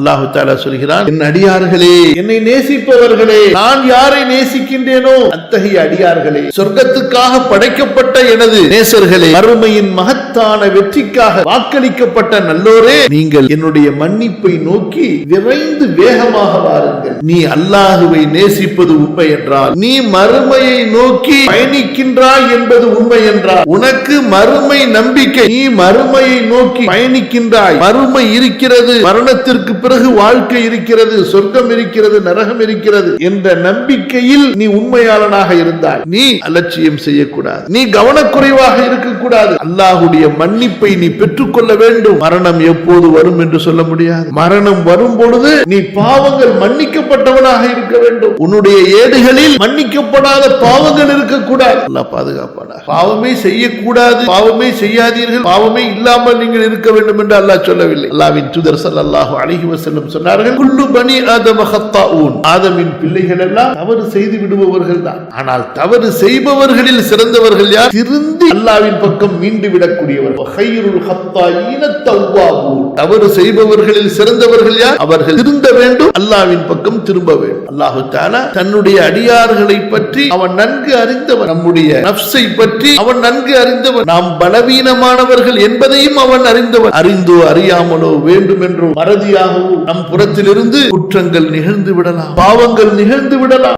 அல்லாஹ் தஆலா சொல்கிறான், என் அடியார்களே, என்னை நேசிப்பவர்களே, நான் யாரை நேசிக்கின்றேனோ அத்தகைய அடியார்களே, சொர்க்கத்துக்காக படைக்கப்பட்ட எனது நேசர்களே, மறுமையின் மகத்தான வெற்றிக்காக வாக்களிக்கப்பட்ட நல்லோரே, நீங்கள் என்னுடைய மன்னிப்பை நோக்கி விரைந்து வேகமாக வாருங்கள். நீ அல்லாஹுவை நேசிப்பது உண்மை என்றால், நீ மறுமையை நோக்கி பயணிக்கின்றாய் என்பது உண்மை என்றால், உனக்கு மறுமை நம்பிக்கை, நீ மறுமையை நோக்கி பயணிக்கின்றாய், மறுமை இருக்கிறது, மரணத்திற்கு பிறகு வாழ்க்கை இருக்கிறது, சொர்க்கம் இருக்கிறது, நரகம் இருக்கிறது என்ற நம்பிக்கையில் நீ உண்மையாளனாக இருந்தால் நீ அலட்சியம் செய்யக்கூடாது, நீ கவனக்குறைவாக இருக்கக்கூடாது. அல்லாஹுடைய மன்னிப்பை நீ பெற்றுக்கொள்ள வேண்டும். மரணம் எப்போது வரும் என்று சொல்ல முடியாது. மரணம் வரும் பொழுது நீ பாவங்கள் மன்னிக்கப்பட்டவனாக இருக்க வேண்டும். உன்னுடைய ஏடுகளில் மன்னிக்கப்படாத பாவங்கள் இருக்கக்கூடாது. அல்லாஹ் பாதுகாப்பானாக. பாவமே செய்யக்கூடாது, பாவமே செய்யாதீர்கள், பாவமே இல்லாமல் நீங்கள் இருக்க வேண்டும் என்று அல்லாஹ் சொல்லவில்லை. அல்லாஹ்வின் தூதர் ஸல்லல்லாஹு அலைஹி வஸல்லம் சொன்னார்கள், குல்லு பனி ஆதம ஹத்தாஊன், ஆதமின் பிள்ளைகள் எல்லாம் தவறு செய்து விடுபவர்கள் தான். ஆனால் தவறு செய்பவர்களில் சிறந்தவர்கள் யார்? திருந்தி அல்லாஹ்வின் பக்கம் மீண்டு விடக்கூடியவர்கள். கைருல் ஹத்தாஈன தவ்வாபூன், தவறு செய்பவர்களில் சிறந்தவர்கள் யார்? அவர்கள் திருந்த வேண்டும், அல்லாஹ்வின் பக்கம் திரும்ப வேண்டும். அல்லாஹ் தஆலா தன்னுடைய அடியார்களை பற்றி அவன் நன்கு அறிந்தவன், நம்முடைய நஃப்ஸை பற்றி அவன் நன்கு அறிந்தவன், நாம் பலவீனமானவர்கள் என்பதையும் அவன் அறிந்தவன். அறிந்தோ அறியாமலோ வேண்டும் என்றோ மறதியாகவோ நம் புறத்திலிருந்து குற்றங்கள் நிகழ்ந்து விடலாம், பாவங்கள் நிகழ்ந்து விடலாம்.